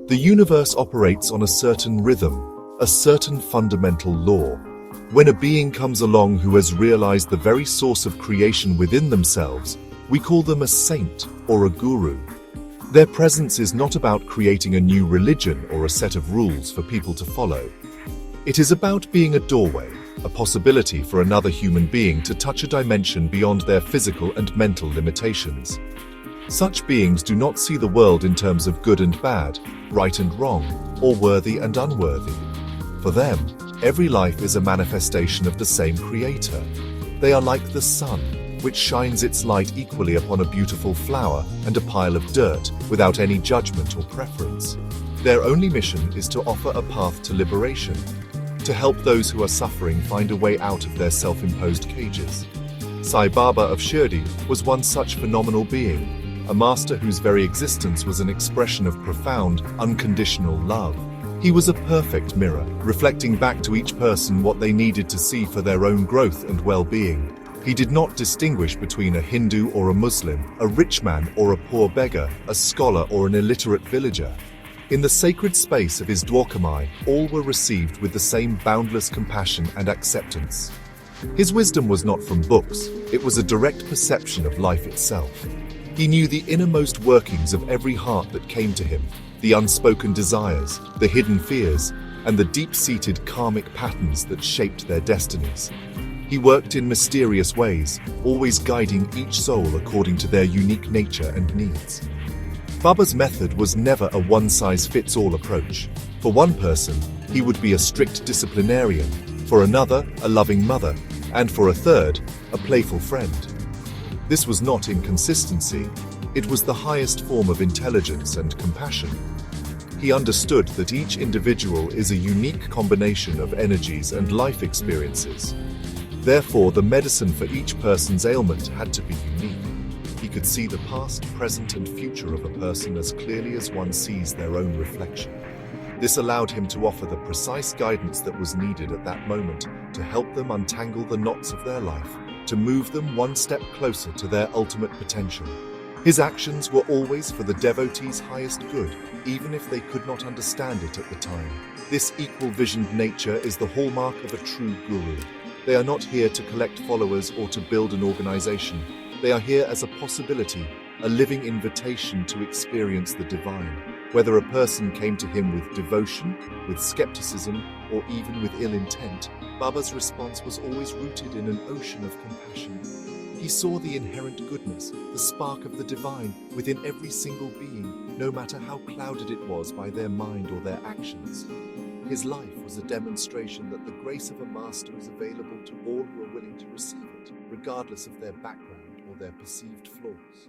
The universe operates on a certain rhythm, a certain fundamental law. When a being comes along who has realized the very source of creation within themselves, we call them a saint or a guru. Their presence is not about creating a new religion or a set of rules for people to follow. It is about being a doorway, a possibility for another human being to touch a dimension beyond their physical and mental limitations. Such beings do not see the world in terms of good and bad, right and wrong, or worthy and unworthy. For them, every life is a manifestation of the same Creator. They are like the sun, which shines its light equally upon a beautiful flower and a pile of dirt without any judgment or preference. Their only mission is to offer a path to liberation, to help those who are suffering find a way out of their self-imposed cages. Sai Baba of Shirdi was one such phenomenal being, a master whose very existence was an expression of profound, unconditional love. He was a perfect mirror, reflecting back to each person what they needed to see for their own growth and well-being. He did not distinguish between a Hindu or a Muslim, a rich man or a poor beggar, a scholar or an illiterate villager. In the sacred space of his Dwarkamai, all were received with the same boundless compassion and acceptance. His wisdom was not from books, it was a direct perception of life itself. He knew the innermost workings of every heart that came to him, the unspoken desires, the hidden fears, and the deep-seated karmic patterns that shaped their destinies. He worked in mysterious ways, always guiding each soul according to their unique nature and needs. Baba's method was never a one-size-fits-all approach. For one person, he would be a strict disciplinarian, for another, a loving mother, and for a third, a playful friend. This was not inconsistency, it was the highest form of intelligence and compassion. He understood that each individual is a unique combination of energies and life experiences. Therefore, the medicine for each person's ailment had to be unique. He could see the past, present, and future of a person as clearly as one sees their own reflection. This allowed him to offer the precise guidance that was needed at that moment to help them untangle the knots of their life, to move them one step closer to their ultimate potential. His actions were always for the devotee's highest good, even if they could not understand it at the time. This equal-visioned nature is the hallmark of a true guru. They are not here to collect followers or to build an organization. They are here as a possibility, a living invitation to experience the divine. Whether a person came to him with devotion, with skepticism, or even with ill intent, Baba's response was always rooted in an ocean of compassion. He saw the inherent goodness, the spark of the divine, within every single being, no matter how clouded it was by their mind or their actions. His life was a demonstration that the grace of a master is available to all who are willing to receive it, regardless of their background or their perceived flaws.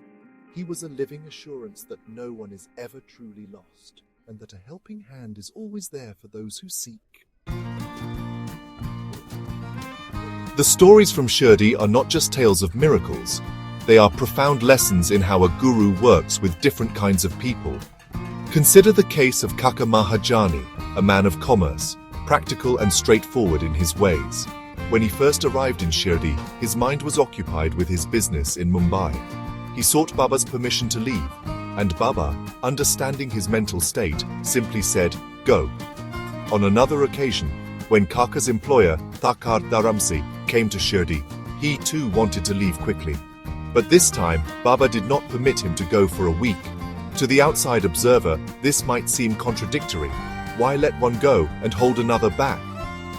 He was a living assurance that no one is ever truly lost, and that a helping hand is always there for those who seek. The stories from Shirdi are not just tales of miracles. They are profound lessons in how a guru works with different kinds of people. Consider the case of Kaka Mahajani, a man of commerce, practical and straightforward in his ways. When he first arrived in Shirdi, his mind was occupied with his business in Mumbai. He sought Baba's permission to leave, and Baba, understanding his mental state, simply said, "Go." On another occasion, when Kaka's employer, Thakar Dharamsi, came to Shirdi, he too wanted to leave quickly. But this time, Baba did not permit him to go for a week. To the outside observer, this might seem contradictory. Why let one go and hold another back?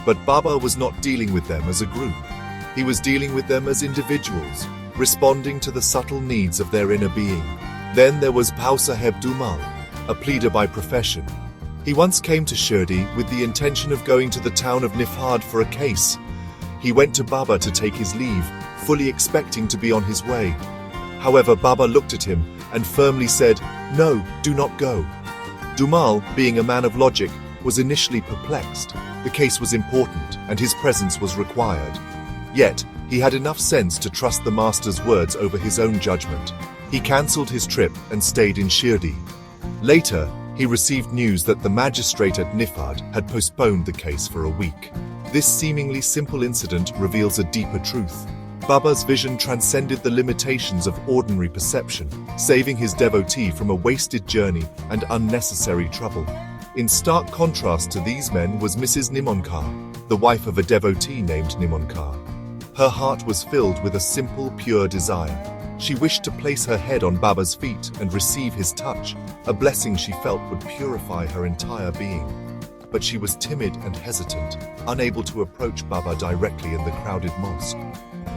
But Baba was not dealing with them as a group. He was dealing with them as individuals, responding to the subtle needs of their inner being. Then there was Bhau Saheb Dumal, a pleader by profession. He once came to Shirdi with the intention of going to the town of Nifad for a case. He went to Baba to take his leave, fully expecting to be on his way. However, Baba looked at him and firmly said, "No, do not go." Dumal, being a man of logic, was initially perplexed. The case was important and his presence was required. Yet, he had enough sense to trust the master's words over his own judgment. He cancelled his trip and stayed in Shirdi. Later, he received news that the magistrate at Nifad had postponed the case for a week. This seemingly simple incident reveals a deeper truth. Baba's vision transcended the limitations of ordinary perception, saving his devotee from a wasted journey and unnecessary trouble. In stark contrast to these men was Mrs. Nimankar, the wife of a devotee named Nimankar. Her heart was filled with a simple, pure desire. She wished to place her head on Baba's feet and receive his touch, a blessing she felt would purify her entire being. But she was timid and hesitant, unable to approach Baba directly in the crowded mosque.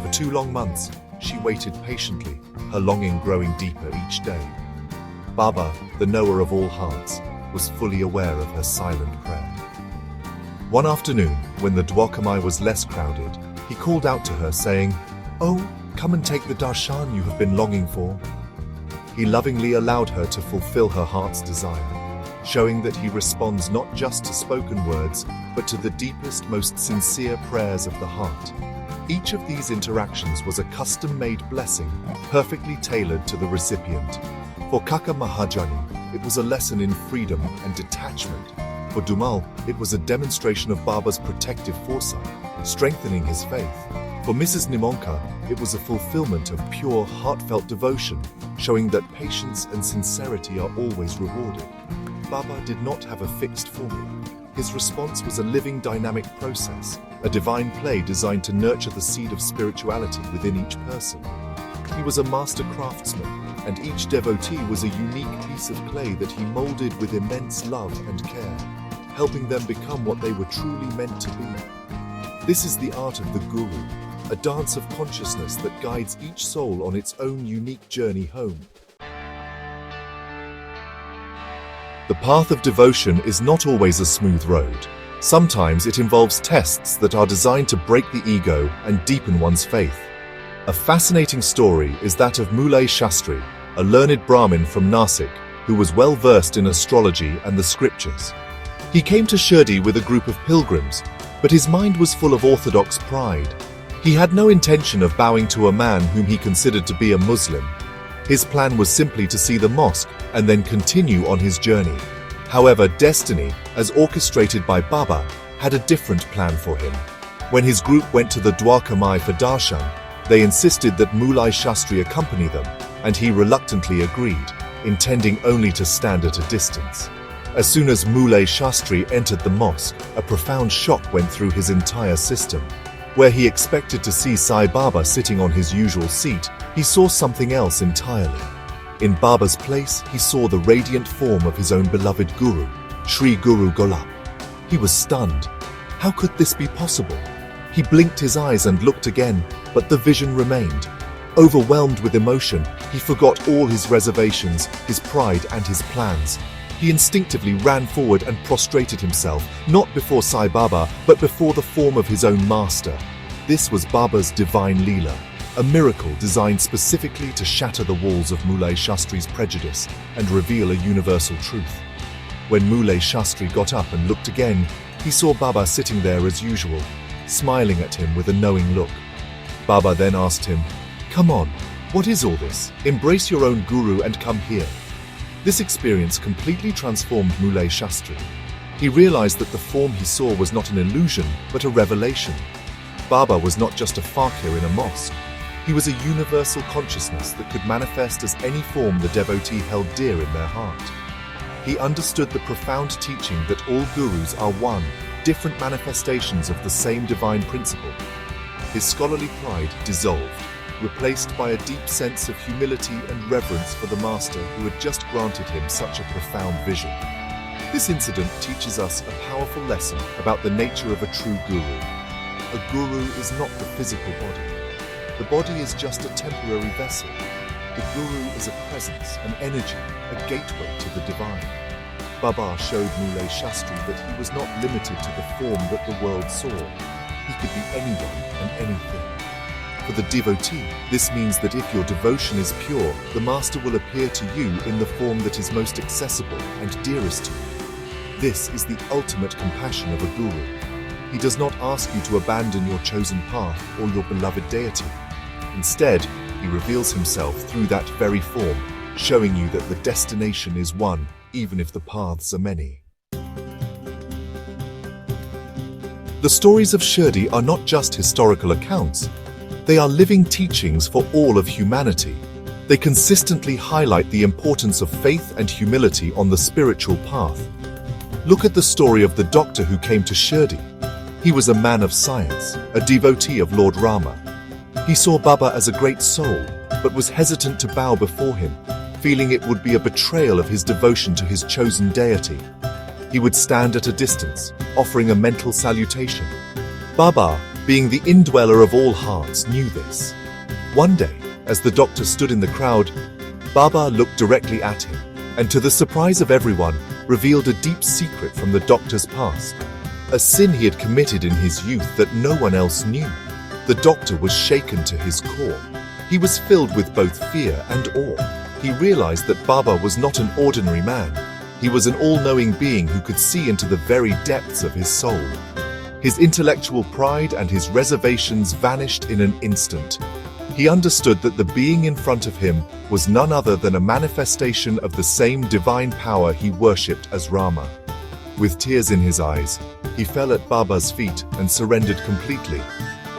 For 2 long months, she waited patiently, her longing growing deeper each day. Baba, the knower of all hearts, was fully aware of her silent prayer. One afternoon, when the Dwarkamai was less crowded, he called out to her, saying, "Oh, come and take the darshan you have been longing for." He lovingly allowed her to fulfill her heart's desire, showing that he responds not just to spoken words, but to the deepest, most sincere prayers of the heart. Each of these interactions was a custom-made blessing, perfectly tailored to the recipient. For Kaka Mahajani, it was a lesson in freedom and detachment. For Dumal, it was a demonstration of Baba's protective foresight, strengthening his faith. For Mrs. Nimonka, it was a fulfillment of pure, heartfelt devotion, showing that patience and sincerity are always rewarded. Baba did not have a fixed formula. His response was a living, dynamic process, a divine play designed to nurture the seed of spirituality within each person. He was a master craftsman, and each devotee was a unique piece of clay that he molded with immense love and care, helping them become what they were truly meant to be. This is the art of the Guru, a dance of consciousness that guides each soul on its own unique journey home. The path of devotion is not always a smooth road. Sometimes it involves tests that are designed to break the ego and deepen one's faith. A fascinating story is that of Mulay Shastri, a learned Brahmin from Nasik, who was well versed in astrology and the scriptures. He came to Shirdi with a group of pilgrims, but his mind was full of orthodox pride. He had no intention of bowing to a man whom he considered to be a Muslim. His plan was simply to see the mosque and then continue on his journey. However, destiny, as orchestrated by Baba, had a different plan for him. When his group went to the Dwarkamai for darshan, they insisted that Mulay Shastri accompany them, and he reluctantly agreed, intending only to stand at a distance. As soon as Mulay Shastri entered the mosque, a profound shock went through his entire system. Where he expected to see Sai Baba sitting on his usual seat, he saw something else entirely. In Baba's place, he saw the radiant form of his own beloved Guru, Sri Guru Golap. He was stunned. How could this be possible? He blinked his eyes and looked again, but the vision remained. Overwhelmed with emotion, he forgot all his reservations, his pride and his plans. He instinctively ran forward and prostrated himself, not before Sai Baba, but before the form of his own master. This was Baba's divine Leela, a miracle designed specifically to shatter the walls of Mulay Shastri's prejudice and reveal a universal truth. When Mulay Shastri got up and looked again, he saw Baba sitting there as usual, smiling at him with a knowing look. Baba then asked him, "Come on, what is all this? Embrace your own guru and come here." This experience completely transformed Mulay Shastri. He realized that the form he saw was not an illusion, but a revelation. Baba was not just a fakir in a mosque. He was a universal consciousness that could manifest as any form the devotee held dear in their heart. He understood the profound teaching that all gurus are one, different manifestations of the same divine principle. His scholarly pride dissolved, replaced by a deep sense of humility and reverence for the master who had just granted him such a profound vision. This incident teaches us a powerful lesson about the nature of a true guru. A guru is not the physical body. The body is just a temporary vessel. The guru is a presence, an energy, a gateway to the divine. Baba showed Mulay Shastri that he was not limited to the form that the world saw. He could be anyone and anything. For the devotee, this means that if your devotion is pure, the Master will appear to you in the form that is most accessible and dearest to you. This is the ultimate compassion of a guru. He does not ask you to abandon your chosen path or your beloved deity. Instead, he reveals himself through that very form, showing you that the destination is one, even if the paths are many. The stories of Shirdi are not just historical accounts. They are living teachings for all of humanity. They consistently highlight the importance of faith and humility on the spiritual path. Look at the story of the doctor who came to Shirdi. He was a man of science, a devotee of Lord Rama. He saw Baba as a great soul, but was hesitant to bow before him, feeling it would be a betrayal of his devotion to his chosen deity. He would stand at a distance, offering a mental salutation. Baba, being the indweller of all hearts, knew this. One day, as the doctor stood in the crowd, Baba looked directly at him, and to the surprise of everyone, revealed a deep secret from the doctor's past. A sin he had committed in his youth that no one else knew. The doctor was shaken to his core. He was filled with both fear and awe. He realized that Baba was not an ordinary man. He was an all-knowing being who could see into the very depths of his soul. His intellectual pride and his reservations vanished in an instant. He understood that the being in front of him was none other than a manifestation of the same divine power he worshipped as Rama. With tears in his eyes, he fell at Baba's feet and surrendered completely.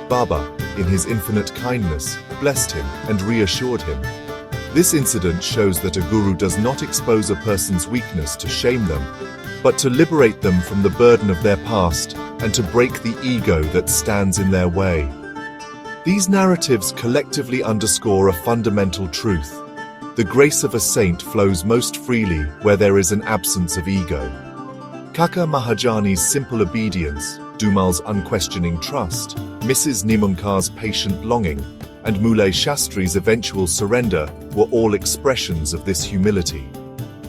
Baba, in his infinite kindness, blessed him and reassured him. This incident shows that a guru does not expose a person's weakness to shame them, but to liberate them from the burden of their past and to break the ego that stands in their way. These narratives collectively underscore a fundamental truth. The grace of a saint flows most freely where there is an absence of ego. Kaka Mahajani's simple obedience, Dumal's unquestioning trust, Mrs. Nimunkar's patient longing, and Muley Shastri's eventual surrender were all expressions of this humility.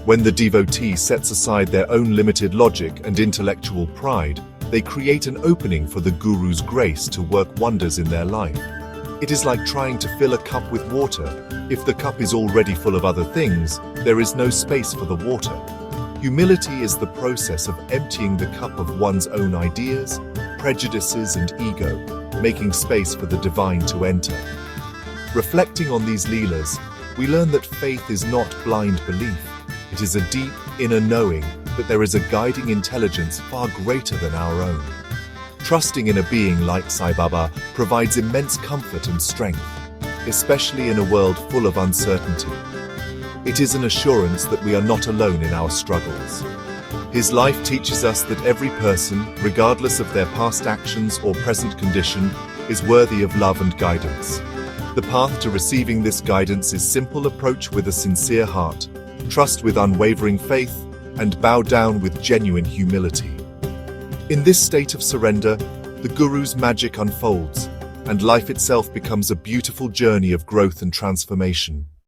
When the devotee sets aside their own limited logic and intellectual pride, they create an opening for the Guru's grace to work wonders in their life. It is like trying to fill a cup with water. If the cup is already full of other things, there is no space for the water. Humility is the process of emptying the cup of one's own ideas, prejudices, and ego, making space for the divine to enter. Reflecting on these Leelas, we learn that faith is not blind belief. It is a deep, inner knowing that there is a guiding intelligence far greater than our own. Trusting in a being like Sai Baba provides immense comfort and strength, especially in a world full of uncertainty. It is an assurance that we are not alone in our struggles. His life teaches us that every person, regardless of their past actions or present condition, is worthy of love and guidance. The path to receiving this guidance is simple: approach with a sincere heart, trust with unwavering faith, and bow down with genuine humility. In this state of surrender, the Guru's magic unfolds, and life itself becomes a beautiful journey of growth and transformation.